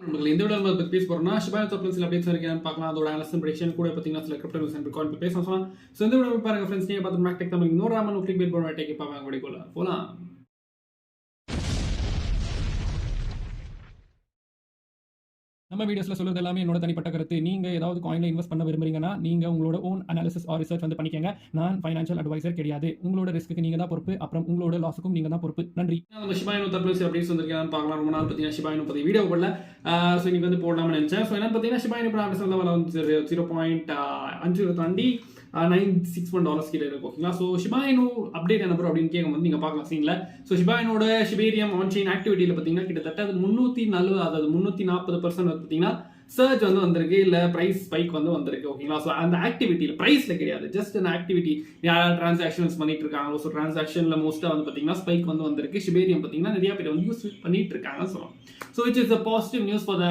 உங்களுக்கு இந்த வீடியோ நம்ம பேச போறோம்னா ஷிபா இனு சில அப்டேட்ஸ் இருக்கான்னு பார்க்கலாம். அதோட அனலிசிஸ் ப்ரெடிக்ஷன் கூட பார்த்தீங்கன்னா சில கிரிப்டோ நியூஸ் அண்ட் பிட்காயின் பத்தி பேசலாம் சொல்லலாம். ஸோ இந்த வீடியோ பாருங்க ஃப்ரெண்ட்ஸ், நீங்க பார்த்து மேக் டெக் தமிழ் இன்னொரு ராமன் கிளிக் பேட் போட டேக் பாப்பாங்க கூட போலாம். நம்ம வீடியோஸ்ல சொல்றது எல்லாமே என்னோட தனிப்பட்ட கருத்து. நீங்க ஏதாவது காயின்ல இன்வெஸ்ட் பண்ண விரும்புறீங்கன்னா நீங்க உங்களோட ஓன் அனாலிசிஸ் ஆர் ரிசர்ச் வந்து பண்ணிக்கங்க. நான் ஃபைனான்ஷியல் அட்வைசர் கிடையாது. உங்களோட ரிஸ்க்கு நீங்க தான் பொறுப்பு, அப்புறம் உங்களோட லாஸுக்கும் நீங்க தான் பொறுப்பு. நன்றி. நம்ம ஷிபா இனு தரப்புல அப்டேட்ஸ் வந்திருக்கான்னு பார்க்கலாம். ரொம்ப நாள் பார்த்தீங்கன்னா ஷிபா இனு பத்தி வீடியோ போடல. ஸோ இன்னைக்கு வந்து போடலாம்னு நினைச்சேன். ஸோ என்ன பார்த்தீங்கன்னா ஷிபா இனு வந்து 0.5 தாண்டி $961 கிட்ட இருக்கு. ஓகேங்களா. ஸோ ஷிபா இனு அப்டேட் என்ன ப்ரோ அப்படின்னு கேட்கும் போது நீங்க பார்க்கலாம் சீன்ல. ஸோ ஷிபா இனோட ஷிபேரியம் ஆன் செயின் ஆக்டிவிட்டியில பார்த்தீங்கன்னா கிட்டத்தட்ட 340 அதாவது 340% பார்த்தீங்கன்னா சர்ச் வந்து வந்திருக்கு, இல்ல பிரைஸ் ஸ்பைக் வந்து வந்திருக்கு. ஓகேங்களா. ஸோ அந்த ஆக்டிவிட்டியில் பிரைஸ்ல கிடையாது, ஜஸ்ட் அந்த ஆக்டிவிட்டி யாராவது டிரான்சாக்ஷன்ஸ் பண்ணிட்டு இருக்காங்க. ஸோ டிரான்சாக்ஷன்ல மோஸ்ட்டாக வந்து பார்த்தீங்கன்னா ஸ்பைக் வந்து வந்திருக்கு. ஷிபேரியம் பார்த்தீங்கன்னா நிறைய பேர் வந்து யூஸ் பண்ணிட்டு இருக்காங்க சொல்லலாம். So which is a positive news for the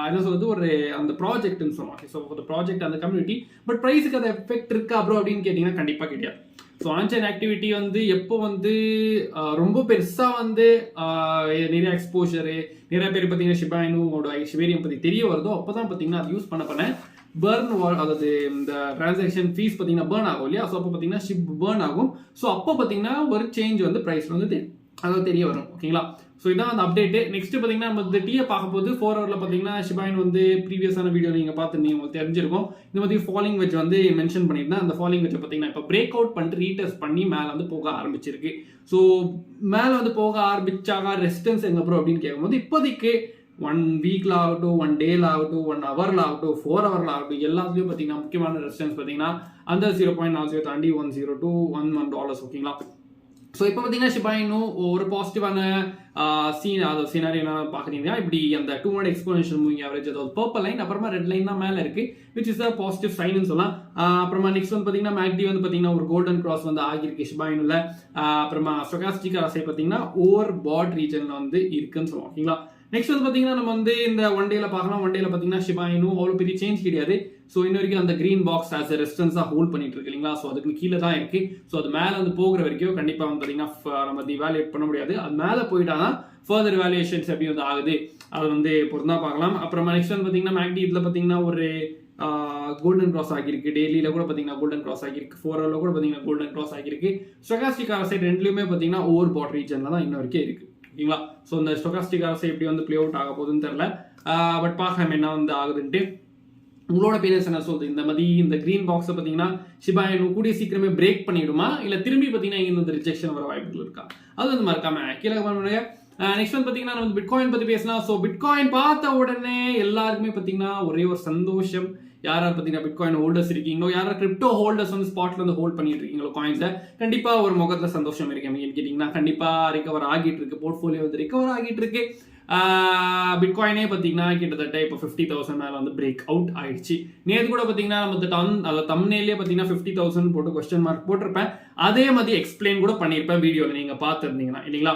என்ன சொல்றது ஒரு அந்த ப்ராஜெக்ட்னு சொல்லுவாங்க. ஸோ ஃபார் த ப்ராஜெக்ட் அந்த கம்யூனிட்டி. பட் ப்ரைஸுக்கு அது எஃபெக்ட் இருக்கா ப்ரோ அப்படின்னு கேட்டிங்கன்னா கண்டிப்பாக கிடையாது. ஸோ ஆன்சைன் ஆக்டிவிட்டி வந்து எப்போ வந்து ரொம்ப பெருசாக வந்து நிறைய எக்ஸ்போஷரு நிறைய பேர் பார்த்தீங்கன்னா ஷிபா இனுவோட ஷிபேரியம் பற்றி தெரிய வருதோ அப்போ தான் பார்த்தீங்கன்னா அது யூஸ் பண்ண பர்ன் அதாவது இந்த டிரான்சாக்ஷன் ஃபீஸ் பார்த்தீங்கன்னா பர்ன் ஆகும் இல்லையா. ஸோ அப்போ பார்த்தீங்கன்னா ஷிப் பர்ன் ஆகும். ஸோ அப்போ பார்த்தீங்கன்னா ஒரு சேஞ்ச் வந்து ப்ரைஸ் வந்து அதாவது தெரிய வரும். ஓகேங்களா. ஸோ இதான் அந்த அப்டேட். நெக்ஸ்ட் பார்த்தீங்கன்னா நம்ம இந்த டீயை பார்க்கும்போது 4 ஹவரில் பார்த்தீங்கன்னா ஷிபா இனு வந்து ப்ரீவியஸான வீடியோ நீங்கள் பார்த்துருந்தீங்க, உங்களுக்கு தெரிஞ்சிருக்கும். இந்த மாதிரி ஃபாலிங் வெஜ் வந்து மென்ஷன் பண்ணியிருந்தேன். அந்த ஃபாலிங் வெஜ் பார்த்தீங்கன்னா இப்போ பிரேக் அவுட் பண்ணிட்டு ரீடெஸ்ட் பண்ணி மேலே வந்து போக ஆரம்பிச்சிருக்கு. ஸோ மேலே வந்து போக ஆரம்பிச்சாக ரெசிஸ்டன்ஸ் எங்க ப்ரோ அப்படின்னு கேட்கும்போது இப்போதைக்கு 1 வீக்ல ஆகட்டும், 1 டேல ஆகட்டும், 1 ஹவர்ல ஆகட்டும், 4 ஹவர்ல ஆகட்டும், எல்லாத்துலயும் பார்த்தீங்கன்னா முக்கியமான ரெசிஸ்டன்ஸ் பார்த்தீங்கன்னா அந்த 0.40 தாண்டி $102.11. ஓகேங்களா. ஸோ இப்போ பார்த்தீங்கன்னா ஷிபா இனு ஒரு பாசிட்டிவான சீனாரி என்ன பார்க்குறீங்கன்னா இப்படி அந்த 200 எக்ஸ்போனன்ஷியல் மூவிங் ஆவரேஜ் அதாவது பர்பிள் லைன் அப்புறமா ரெட் லைன் தான் மேலே இருக்கு, விச் இஸ் அ பாசிட்டிவ் சைன்னு சொல்லலாம். அப்புறமா நெக்ஸ்ட் வந்து பார்த்தீங்கன்னா மேக்டி வந்து பார்த்தீங்கன்னா ஒரு கோல்டன் கிராஸ் வந்து ஆகியிருக்கு ஷிபா இனுல. அப்புறமா ஸ்டோகாஸ்டிக் ஆர்எஸ்ஐ பார்த்தீங்கன்னா ஓவர் பாட் ரீஜன்ல வந்து இருக்குன்னு சொல்லுவோம். ஓகேங்களா. நெக்ஸ்ட் வந்து பார்த்தீங்கன்னா நம்ம வந்து இந்த ஒன் டேல பார்க்கலாம். ஒன் டேல பார்த்தீங்கன்னா ஷிபா இனு அவ்வளோ பெரிய சேஞ்ச் கிடையாது. ஸோ இன்ன வரைக்கும் அந்த கிரீன் பாக்ஸ் ஆஸ் எ ரெசிஸ்டன்ஸாக ஹோல்ட் பண்ணிட்டு இருக்கு இல்லைங்களா. ஸோ அதுக்கு கீழே தான் இருக்கு. ஸோ அது மேலே வந்து போகிற வரைக்கும் கண்டிப்பாக வந்து பார்த்தீங்கன்னா நம்ம இவாலுவேட் பண்ண முடியாது. அது மேலே போயிட்டாதான் ஃபர்தர் வேல்யூஷன்ஸ் எப்படி வந்து ஆகுது அது வந்து பொறுத்தா பார்க்கலாம். அப்புறமா நெக்ஸ்ட் வந்து பார்த்தீங்கன்னா மேக்டி இதில் பார்த்தீங்கன்னா ஒரு கோல்டன் கிராஸ் ஆகிருக்கு. டெய்லியில கூட பார்த்தீங்கன்னா கோல்டன் கிராஸ் ஆகிருக்கு. 4 ஹவர்ல கூட பார்த்தீங்கன்னா கோல்டன் கிராஸ் ஆகிருக்கு. ஸ்டோகாஸ்டிக் ஆர்எஸ்ஐ ரெண்டுலையுமே பார்த்தீங்கன்னா ஓவர் பாட் ரீஜன்ல தான் இன்ன வரைக்கும் இருக்கு. ஓகேங்களா. ஸோ இந்த ஸ்டோகாஸ்டிக் ஆர்எஸ்ஐ எப்படி வந்து பிளே அவுட் ஆக போகுதுன்னு தெரியல. பட் பார்க்கலாம் என்ன வந்து ஆகுதுன்ட்டு. உங்களோட பேரன்ஸ் என்ன சொல்றது இந்த மாதிரி இந்த கிரீன் பாக்ஸை பார்த்தீங்கன்னா ஷிபா இனு கூடிய சீக்கிரமே பிரேக் பண்ணிடுமா, இல்லை திரும்பி பார்த்தீங்கன்னா இங்கே வந்து ரிஜெக்ஷன் வர வாய்ப்புகள் இருக்கா, அது வந்து மறக்காம கீழே பண்ணுங்க. நெக்ஸ்ட் வந்து பார்த்தீங்கன்னா நம்ம பிட்காயின் பற்றி பேசலாம். ஸோ பிட்காயின் பார்த்த உடனே எல்லாருக்குமே பார்த்தீங்கன்னா ஒரே ஒரு சந்தோஷம். யாராவது பார்த்தீங்கன்னா பிட்காயின் ஹோல்டர்ஸ் இருக்கீங்களோ, யாராவது கிரிப்டோ ஹோல்டர்ஸ் வந்து ஸ்பாட்ல வந்து ஹோல்ட் பண்ணிட்டு இருக்கீங்களோ காயின்ஸை, கண்டிப்பா ஒரு முகத்துல சந்தோஷம் இருக்கு. கேட்டீங்கன்னா கண்டிப்பா ரிகவர் ஆகிட்டு இருக்கு, போர்ட்ஃபோலியோ வந்து ரிகவர் ஆகிட்டு இருக்கு. பிட்காயினே பார்த்தீங்கன்னா கிட்டத்தட்ட இப்போ 50,000 மேலே வந்து பிரேக் அவுட் ஆயிடுச்சு. நேற்று கூட பார்த்தீங்கன்னா நம்ம தம்ப்நெயிலே பார்த்தீங்கன்னா 50,000 போட்டு கொஸ்டின் மார்க் போட்டிருப்பேன். அதே மாதிரி எக்ஸ்பிளைன் கூட பண்ணியிருப்பேன் வீடியோவில் நீங்கள் பார்த்துருந்தீங்கன்னா இல்லைங்களா.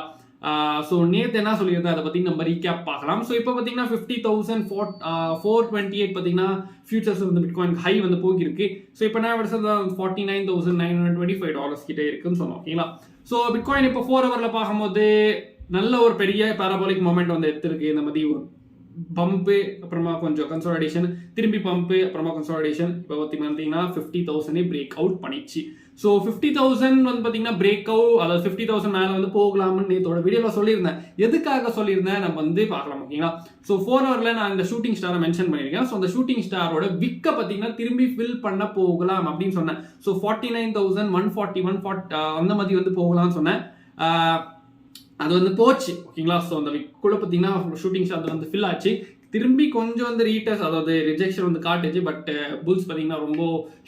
ஸோ நேற்று என்ன சொல்லியிருந்தேன் அதை பற்றி நம்ம ரீகேப் பார்க்கலாம். ஸோ இப்போ பார்த்தீங்கன்னா 50,428 பார்த்தீங்கன்னா ஃபியூச்சர்ஸ் வந்து பிட்காயின் ஹை வந்து போகிருக்கு. ஸோ இப்போ நான் $49,925 கிட்டே இருக்குன்னு சொன்னோம். ஓகேங்களா. ஸோ பிட்காயின் இப்போ 4 ஹவரில் பார்க்கும்போது நல்ல ஒரு பெரிய பாராபோலிக் மொமெண்ட் வந்து எடுத்திருக்கு. இந்த மாதிரி ஒரு பம்பு அப்புறமா கொஞ்சம் கன்சாலிடேஷன், திரும்பி பம்பு அப்புறமா கன்சாலிடேஷன். இப்போ பார்த்தீங்கன்னா 50,000 பிரேக் அவுட் பண்ணிச்சு. ஸோ 50,000 வந்து பார்த்தீங்கன்னா பிரேக் அவுட் அதாவது 50,000 மேலே வந்து போகலாம்னு நேற்றோட வீடியோவில் சொல்லியிருந்தேன். எதுக்காக சொல்லியிருந்தேன் நம்ம வந்து பார்க்கலாம். ஓகேங்களா. ஸோ 4 ஹவரில் நான் இந்த ஷூட்டிங் ஸ்டாரை மென்ஷன் பண்ணியிருக்கேன். ஸோ அந்த ஷூட்டிங் ஸ்டாரோட விக்கை பார்த்தீங்கன்னா திரும்பி ஃபில் பண்ண போகலாம் அப்படின்னு சொன்னேன். ஸோ 49,140 140 அந்த மாதிரி வந்து போகலாம்னு சொன்னேன். அது வந்து போச்சு. ஓகேங்களா. ஸோ அந்த விக்குள்ள பார்த்தீங்கன்னா ஷூட்டிங் ஸ்டார் வந்து ஃபில் ஆச்சு. திரும்பி கொஞ்சம் வந்து ரீடெஸ்ட் அதாவது ரிஜெக்ஷன் வந்து காட்டுச்சு. பட் புல்ஸ் பார்த்தீங்கன்னா ரொம்ப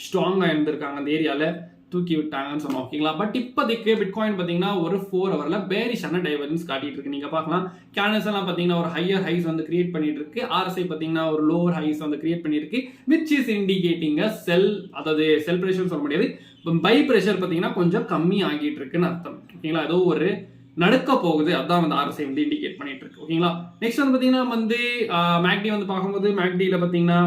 ஸ்ட்ராங்காக இருந்திருக்காங்க, அந்த ஏரியாவில் தூக்கி விட்டாங்கன்னு சொன்னோம். ஓகேங்களா. பட் இப்போதைக்கு பிட்காயின் பார்த்தீங்கன்னா ஒரு 4 ஹவரில் பேரிஷான டைவர்ஜன்ஸ் காட்டிட்டு இருக்கு. நீங்கள் பார்க்கலாம் கேண்டல்ஸ் எல்லாம் பார்த்தீங்கன்னா ஒரு ஹையர் ஹைஸ் வந்து கிரியேட் பண்ணிட்டு இருக்கு. ஆர்எஸ்ஐ பார்த்தீங்கன்னா ஒரு லோவர் ஹைஸ் வந்து கிரியேட் பண்ணியிருக்கு, விச் இஸ் இண்டிகேட்டிங் செல் அதாவது செல் ப்ரெஷர் சொல்ல முடியாது, பை ப்ரெஷர் பார்த்தீங்கன்னா கொஞ்சம் கம்மி ஆகிட்டு இருக்குன்னு அர்த்தம். ஓகேங்களா. ஏதோ ஒரு நடக்க போகுது, அதான் வந்து ஆர்எஸ்ஐ வந்து இண்டிகேட் பண்ணிட்டு இருக்கு. ஓகேங்களா. நெக்ஸ்ட் வந்து பார்த்தீங்கன்னா வந்து மேக்டி வந்து பார்க்கும்போது மேக்டியில் பார்த்தீங்கன்னா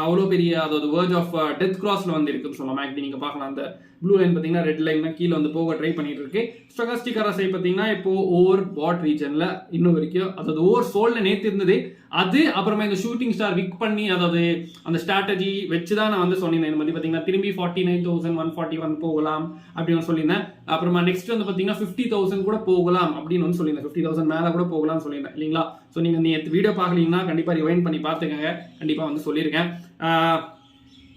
அவ்வளோ பெரிய அதாவது வேர்ஜ் ஆஃப் டெத் கிராஸ்ல வந்து இருக்குன்னு சொல்லலாம். மேக்டி நீங்க பார்க்கலாம் அந்த ப்ளூ லைன் பார்த்தீங்கன்னா ரெட் லைன் கீழே வந்து போக ட்ரை பண்ணிட்டு இருக்கு. ஸ்டோகாஸ்டிக் ஆர்எஸ்ஐ பார்த்தீங்கன்னா இப்போ ஓவர் பாட் ரீஜன்ல இன்னும் வரைக்கும் அதாவது ஓவர் சோல்ல நேற்று இருந்தது, அது அப்புறமா இந்த ஷூட்டிங் ஸ்டார் விக் பண்ணி அதாவது அந்த ஸ்ட்ராட்டஜி வச்சு தான் நான் வந்து சொல்லியிருந்தேன். இந்த மாதிரி பார்த்தீங்கன்னா திரும்பி 49,141 போகலாம் அப்படின்னு சொல்லியிருந்தேன். அப்புறமா நெக்ஸ்ட் வந்து பார்த்தீங்கன்னா 50,000 கூட போகலாம் அப்படின்னு வந்து சொல்லியிருந்தேன். 50,000 மேலே கூட போகலாம்னு சொல்லியிருந்தேன் இல்லைங்களா. ஸோ நீங்கள் வீடியோ பார்க்கலீங்கன்னா கண்டிப்பாக ரிவைண்ட் பண்ணி பார்த்துக்கங்க, கண்டிப்பாக வந்து சொல்லியிருக்கேன்.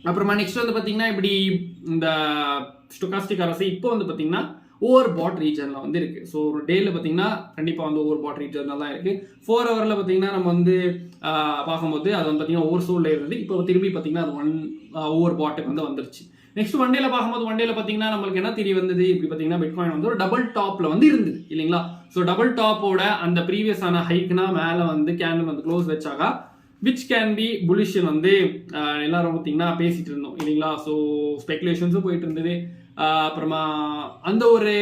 அப்புறமா நெக்ஸ்ட் வந்து பார்த்தீங்கன்னா இப்படி இந்த ஸ்டோகாஸ்டிக் அரசு இப்போ வந்து பார்த்தீங்கன்னா ஓவர் பாட் ரீஜனில் வந்து இருக்கு. ஸோ ஒரு டேல பார்த்தீங்கன்னா கண்டிப்பாக வந்து ஓவர் பாட் ரீஜனில் தான் இருக்கு. 4 ஹவரில் பார்த்தீங்கன்னா நம்ம வந்து பார்க்கும்போது அது வந்து பார்த்தீங்கன்னா ஓவர் சோல்ல இருந்து இப்போ திரும்பி பார்த்தீங்கன்னா அது ஓவர் பாட்டுக்கு வந்து வந்துருச்சு. நெக்ஸ்ட் ஒன் டேல பார்க்கும்போது ஒன் டேல பார்த்தீங்கன்னா நம்மளுக்கு என்ன தெரிய வந்தது, இப்படி பார்த்தீங்கன்னா பிட்காயின் வந்து ஒரு டபுள் டாப்ல வந்து இருந்தது இல்லைங்களா. ஸோ டபுள் டாப்போட அந்த ப்ரீவியஸ் ஆன ஹைக்னா மேலே வந்து கேண்டில் வந்து க்ளோஸ் வச்சாக்கா விச் கேன் பி புலிஷ் வந்து எல்லாரும் பார்த்தீங்கன்னா பேசிட்டு இருந்தோம் இல்லைங்களா. ஸோ ஸ்பெகுலேஷன்ஸும் போயிட்டு இருந்தது. அப்புறமா அந்த ஒரு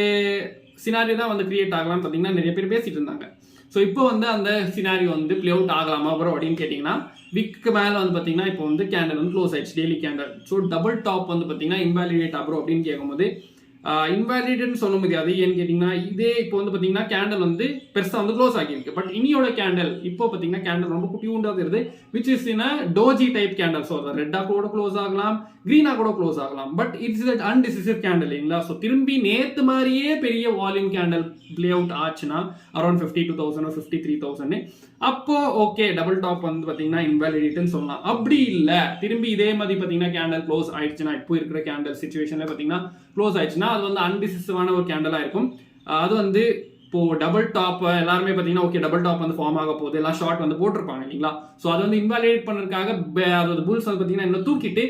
சினாரியோ தான் வந்து கிரியேட் ஆகலாம்னு பார்த்தீங்கன்னா நிறைய பேர் பேசிட்டு இருந்தாங்க. ஸோ இப்போ வந்து அந்த சினாரியோ வந்து பிளே அவுட் ஆகலாமா அப்புறம் அப்படின்னு கேட்டிங்கன்னா விக்கு மேலே வந்து பார்த்தீங்கன்னா இப்போ வந்து கேண்டல் வந்து க்ளோஸ் ஆயிடுச்சு, daily candle. So double top வந்து பார்த்தீங்கன்னா இன்வாலிடேட் ஆகும் அப்படின்னு கேட்கும்போது இன்வாலிடேட்னு சொல்ல முடியாது. ஏன்னு கேட்டிங்கன்னா இதே இப்போ வந்து பார்த்தீங்கன்னா கேண்டல் வந்து பெருசாக வந்து க்ளோஸ் ஆகியிருக்கு. பட் இனியோட கேண்டல் இப்போ பார்த்தீங்கன்னா கேண்டல் ரொம்ப குட்டி உண்டாகிறது which is in doji type candle. So அது ரெட்டாக கூட க்ளோஸ் ஆகலாம், கிரீனாக கூட க்ளோஸ் ஆகலாம். பட் இட்ஸ் தட் அன்டிசிசிவ் கேண்டல் இல்லைங்களா. ஸோ திரும்பி நேற்று மாதிரியே பெரிய வால்யூம் கேண்டல் பிளே அவுட் ஆச்சுன்னா அரௌண்ட் 52,000 or 53,000 அப்போ ஓகே டபுள் டாப் வந்து பார்த்தீங்கன்னா இன்வாலிடேட்னு சொல்லலாம். அப்படி இல்லை திரும்பி இதே மாதிரி பார்த்தீங்கன்னா கேண்டல் க்ளோஸ் ஆயிடுச்சுன்னா இப்போ இருக்கிற கேண்டல் சிச்சுவேஷன்ல பார்த்தீங்கன்னா க்ளோஸ் ஆயிடுச்சுன்னா அது வந்து அன்டிசிசிவான ஒரு கேண்டலா இருக்கும். அது வந்து இப்போ டபுள் டாப் எல்லாருமே பார்த்தீங்கன்னா ஓகே டபுள் டாப் வந்து ஃபார்ம் ஆக போகுது, எல்லாம் ஷார்ட் வந்து போட்டிருப்பாங்க இல்லைங்களா. ஸோ அது வந்து இன்வாலிடேட் பண்ணுறதுக்காக அதாவது புல்ஸ் வந்து பார்த்தீங்கன்னா இன்னும் தூக்கிட்டு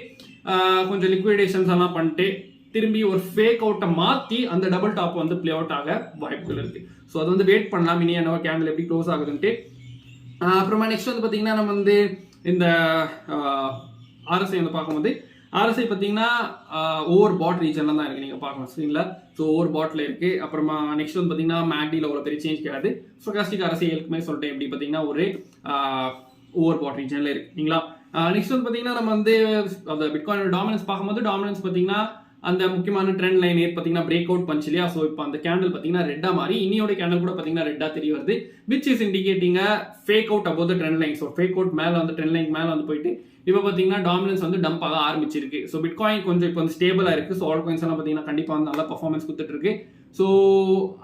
கொஞ்சம் லிக்விடேஷன்ஸ் எல்லாம் பண்ணிட்டு திரும்பி ஒரு ஃபேக் அவுட்டை மாற்றி அந்த டபுள் டாப் வந்து பிளே அவுட் ஆக வாய்ப்புகள் இருக்கு. ஸோ அது வந்து வெயிட் பண்ணலாம் இனி என்ன கேண்டில் எப்படி க்ளோஸ் ஆகுதுன்ட்டு. அப்புறமா நெக்ஸ்ட் வந்து பார்த்தீங்கன்னா நம்ம வந்து இந்த ஆர்எஸ்ஐ வந்து பார்க்கும்போது ஆர்எஸ்ஐ பார்த்தீங்கன்னா ஓவர் பாட் ரீஜனில் தான் இருக்குது, நீங்கள் பார்க்கலாம் ஸ்க்ரீனில். ஸோ ஓவர் பாட்டில் இருக்குது. அப்புறமா நெக்ஸ்ட் வந்து பார்த்தீங்கன்னா மேக்டியில் ஒரு பெரிய சேஞ்ச் கிடையாது. ஸ்டோகாஸ்டிக் ஆர்எஸ்ஐ ஏற்கனவே சொல்லிட்டேன் எப்படி பார்த்தீங்கன்னா ஒரு ஓவர் பாட் ரீஜனில் இருக்குங்களா. நெக்ஸ்ட் வந்து பார்த்தீங்கன்னா நம்ம வந்து அந்த பிட்காயின் டாமினன்ஸ் பார்க்கும்போது டாமினன்ஸ் பார்த்தீங்கன்னா அந்த முக்கியமான ட்ரெண்ட் லைன் பார்த்தீங்கன்னா பிரேக் அவுட் பண்ணிச்சு இல்லையா. ஸோ இப்போ அந்த கேண்டில் பார்த்தீங்கன்னா ரெட்டா மாதிரி இனியோட கேண்டில் கூட பார்த்தீங்கன்னா ரெட்டா தெரிய வருது which is indicating fake out about the trend line. So fake out மேலே வந்து ட்ரெண்ட் லைன் மேலே வந்து போயிட்டு இப்போ பார்த்தீங்கன்னா டாமினன்ஸ் வந்து டம்ப் ஆக ஆரம்பிச்சிருக்கு. ஸோ பிட்காயின் கொஞ்சம் இப்போ வந்து ஸ்டேபிளாக இருக்குது. ஸோ ஆல் காயின்ஸ் எல்லாம் பார்த்தீங்கன்னா கண்டிப்பாக வந்து நல்லா பர்ஃபார்மன்ஸ் கொடுத்துட்டு இருக்கு. ஸோ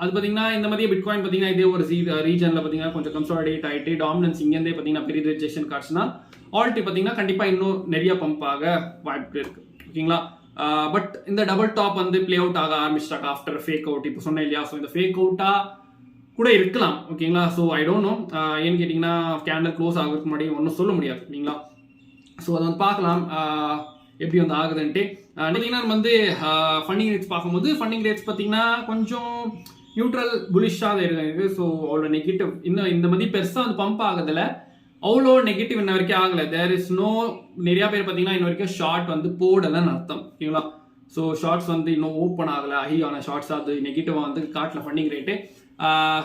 அது பார்த்தீங்கன்னா இந்த மாதிரி பிட்காயின் பார்த்தீங்கன்னா இதே ஒரு ரீஜனில் பார்த்தீங்கன்னா கொஞ்சம் கன்சாலிடேட் ஆகிட்டு டாமினன்ஸ் இங்கேருந்தே பார்த்தீங்கன்னா பெரிய ரிஜெக்ஷன் காட்ஸ்னா ஆல்ட்டி பார்த்தீங்கன்னா கண்டிப்பாக இன்னும் நிறைய பம்ப் ஆக வாய்ப்பு இருக்கு ஓகேங்களா. பட் இந்த டபுள் டாப் வந்து பிளே அவுட் ஆக ஆரம்பிச்சிட்டாங்க ஆஃப்டர் ஃபேக் அவுட் இப்போ சொன்னேன் இல்லையா. ஸோ இந்த ஃபேக் அவுட்டா கூட இருக்கலாம் ஓகேங்களா. ஸோ ஐ டோன்ட் நோ ஏன்னு கேட்டிங்கன்னா கேண்டில் க்ளோஸ் ஆகிறதுக்கு முன்னாடி ஒன்றும் சொல்ல முடியாது இல்லைங்களா. ஸோ அதை வந்து பார்க்கலாம் எப்படி வந்து ஆகுதுன்ட்டு. பார்த்தீங்கன்னா நம்ம வந்து ஃபண்டிங் ரேட்ஸ் பார்க்கும்போது ஃபண்டிங் ரேட்ஸ் பார்த்தீங்கன்னா கொஞ்சம் நியூட்ரல் புலிஷாக இருக்கு. ஸோ அவ்வளோ நெகட்டிவ் இன்னும் இந்த மாதிரி பெருசாக வந்து பம்ப் ஆகுதில்ல, அவ்வளோ நெகட்டிவ் இன்ன வரைக்கும் ஆகலை. தேர் இஸ் நோ நிறையா பேர் பார்த்தீங்கன்னா இன்ன வரைக்கும் ஷார்ட் வந்து போடலன்னு அர்த்தம் ஓகேங்களா. ஸோ ஷார்ட்ஸ் வந்து இன்னும் ஓப்பன் ஆகலை, ஹையான ஷார்ட்ஸ் அது நெகட்டிவாக வந்து காட்டில் ஃபண்டிங் ரேட்டு.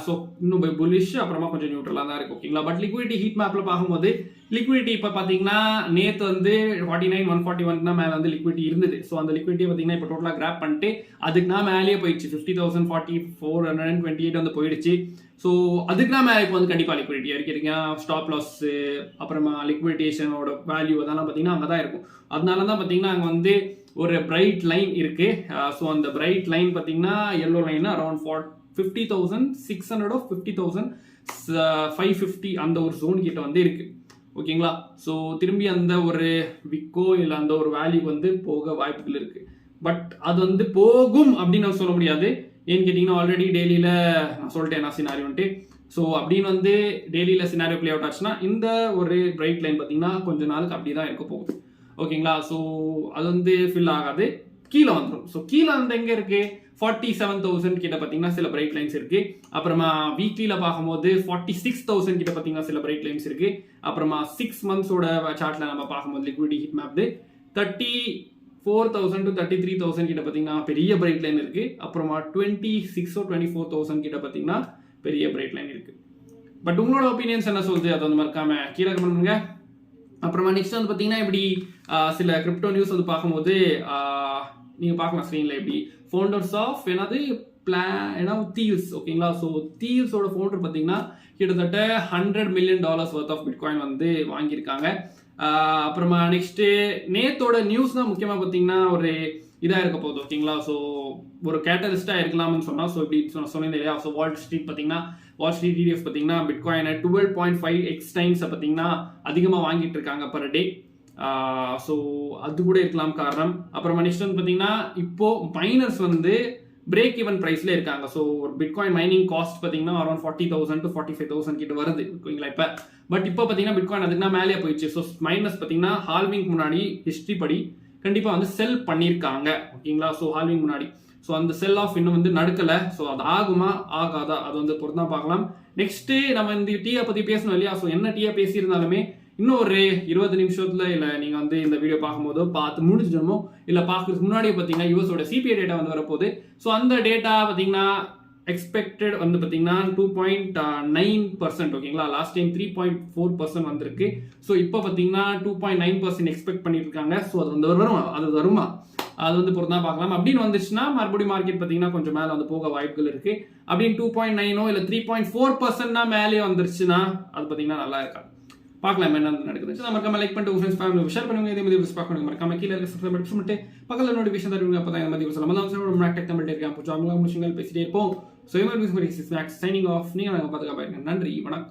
ஸோ இன்னும் புலிஷ் அப்புறமா கொஞ்சம் நியூட்ரலாக தான் இருக்கு ஓகேங்களா. பட் லிக்விடிட்டி ஹீட் மேப்பில் பார்க்கும்போது லிக்விடிட்டி இப்போ பார்த்தீங்கன்னா நேற்று வந்து 49,141 மேலே வந்து லிக்விடிட்டி இருந்தது. ஸோ அந்த லிக்விடிட்டி பார்த்தீங்கன்னா இப்போ டோட்டலாக கிராப் பண்ணிட்டு அதுக்குனா மேலேயே போயிடுச்சு 50,044,128 வந்து போயிடுச்சு. ஸோ அதுக்குனா மேலே இப்போ வந்து கண்டிப்பாக லிக்விடிட்டி இருக்கிறீங்க. ஸ்டாப் லாஸ் அப்புறமா லிக்விடேஷனோட வேல்யூ அதெல்லாம் பார்த்தீங்கன்னா அங்கே தான் இருக்கும். அதனால தான் பார்த்தீங்கன்னா அங்கே வந்து ஒரு பிரைட் லைன் இருக்கு. ஸோ அந்த பிரைட் லைன் பார்த்தீங்கன்னா எல்லோ லைன் அரௌண்ட் 50,600 or 50,550 அந்த ஒரு ஜோன் கிட்ட வந்து இருக்கு ஓகேங்களா. ஸோ திரும்பி அந்த ஒரு விக்கோ இல்லை அந்த ஒரு வேல்யூ வந்து போக வாய்ப்புகள் இருக்கு. பட் அது வந்து போகும் அப்படின்னு நான் சொல்ல முடியாது. ஏன்னு கேட்டிங்கன்னா ஆல்ரெடி டெய்லியில் நான் சொல்லிட்டேன் நான் சினாரியோன்ட்டு. ஸோ அப்படின்னு வந்து டெய்லியில் சினாரியோ பிளே அவுட் ஆச்சுன்னா இந்த ஒரு பிரைட் லைன் பார்த்தீங்கன்னா கொஞ்ச நாளுக்கு அப்படி தான் இருக்க போகுது ஓகேங்களா. ஸோ அது வந்து ஃபில் ஆகாது, கீழே வந்துடும். ஸோ கீழே வந்து எங்கே இருக்கு 47,000 கிட்ட பார்த்தீங்கன்னா சில பிரைட் லைன்ஸ் இருக்கு. அப்புறமா வீக்லியில் பார்க்கும்போது 46,000 கிட்ட பார்த்தீங்கன்னா சில பிரைட் லைன்ஸ் இருக்கு. அப்புறமா 6 monthsோட சார்ட்ல நம்ம பார்க்கும்போது லிக்விடிட்டி ஹீட் மேப் 34,000 to 33,000 கிட்ட பார்த்தீங்கன்னா பெரிய பிரைட் லைன் இருக்கு. அப்புறமா 26 or 24,000 கிட்ட பார்த்தீங்கன்னா பெரிய பிரைட் லைன் இருக்கு. பட் உங்களோட ஒப்பீனியன்ஸ் என்ன சொல்லுது அதை வந்து மறக்காம கீழே கமெண்ட் பண்ணுங்க. அப்புறமா நெக்ஸ்ட் வந்து பார்த்தீங்கன்னா இப்படி சில கிரிப்டோ நியூஸ் வந்து பார்க்கும்போது நீங்கள் பார்க்கலாம் ஸ்க்ரீனில் எப்படி ஃபவுண்டர்ஸ் ஆஃப் என்னது தீவ்ஸ் ஓகேங்களா. ஸோ தீவ்ஸோட ஃபவுண்டர் பார்த்தீங்கன்னா கிட்டத்தட்ட $100 million worth ஆஃப் பிட்காயின் வந்து வாங்கியிருக்காங்க. அப்புறமா நெக்ஸ்ட்டு நேத்தோட நியூஸ் தான் முக்கியமாக பார்த்தீங்கன்னா ஒரு இதாக இருக்க போகுது ஓகேங்களா. ஸோ ஒரு கேட்டலிஸ்டாக இருக்கலாம்னு சொன்னால், ஸோ இப்படி சொன்னேன் இல்லையா. ஸோ வால் ஸ்ட்ரீட் ETF பார்த்தீங்கன்னா பிட்காயினை 12.5x டைம்ஸை பார்த்தீங்கன்னா அதிகமாக வாங்கிட்டு இருக்காங்க பர் டே. ஸோ அது கூட இருக்கலாம் காரணம். அப்புறமா நெக்ஸ்ட் வந்து பார்த்தீங்கன்னா இப்போ மைனர்ஸ் வந்து பிரேக் ஈவன் ப்ரைஸ்ல இருக்காங்க. ஸோ ஒரு பிட்காயின் மைனிங் காஸ்ட் பார்த்தீங்கன்னா அரௌண்ட் 40,000 to 45,000 கிட்ட வருது ஓகேங்களா இப்போ. பட் இப்போ பார்த்தீங்கன்னா பிட்காயின் அதுக்குன்னா மேலே போயிடுச்சு. ஸோ மைனஸ் பார்த்தீங்கன்னா ஹால்விங் முன்னாடி ஹிஸ்ட்ரி படி கண்டிப்பாக வந்து செல் பண்ணியிருக்காங்க ஓகேங்களா. ஸோ ஹால்விங் முன்னாடி ஸோ அந்த செல் ஆஃப் இன்னும் வந்து நடக்கலை. ஸோ அது ஆகுமா ஆகாதா அது வந்து பொறுத்து தான் பார்க்கலாம். நெக்ஸ்ட்டு நம்ம இந்த டீயை பற்றி பேசணும் இல்லையா. ஸோ என்ன டீயை பேசியிருந்தாலுமே இன்னும் ஒரு 20 நிமிஷத்துல இல்லை நீங்கள் வந்து இந்த வீடியோ பார்க்கும்போதோ பார்த்து முடிஞ்சிடணுமோ இல்லை பார்க்கறதுக்கு முன்னாடியே பார்த்தீங்கன்னா யூஎஸோட சிபிஐ டேட்டா வந்து வரப்போகுது. ஸோ அந்த டேட்டா பார்த்தீங்கன்னா எக்ஸ்பெக்டட் வந்து பார்த்தீங்கன்னா 2.9% ஓகேங்களா. லாஸ்ட் டைம் 3.4% வந்திருக்கு. ஸோ இப்போ பார்த்தீங்கன்னா 2.9% எக்ஸ்பெக்ட் பண்ணிட்டு இருக்காங்க. ஸோ அது வந்து வருமா அது வந்து பொறுத்தா பார்க்கலாம். அப்படின்னு வந்துச்சுன்னா மறுபடியும் மார்க்கெட் பார்த்தீங்கன்னா கொஞ்சம் மேலே வந்து போக வாய்ப்புகள் இருக்கு. அப்படின்னு 2.9 இல்லை 3.4% மேலே வந்துருச்சுன்னா அது பார்த்தீங்கன்னா நல்லா இருக்காது. பார்க்கலாம் என்ன நடக்குது. மறக்காம லைக் பண்ணிட்டு ஃப்ரெண்ட்ஸ் ஃபேமிலி ஷேர் பண்ணுங்க. இதே மாதிரி பார்க்கணும் மறக்காம கீழே இருக்க சப்ஸ்கிரைப் பண்ணிட்டு பக்கத்தில் நோட்டிஃபிகேஷன் தருவீங்க. அப்போ தான் இந்த மாதிரி சொல்லலாம். மேக்டெக் தமிழ் இருக்கேன். பேசிட்டே இருப்போம். So signing off. நீங்கள் பாதுகாப்பாக இருக்கேன். நன்றி, வணக்கம்.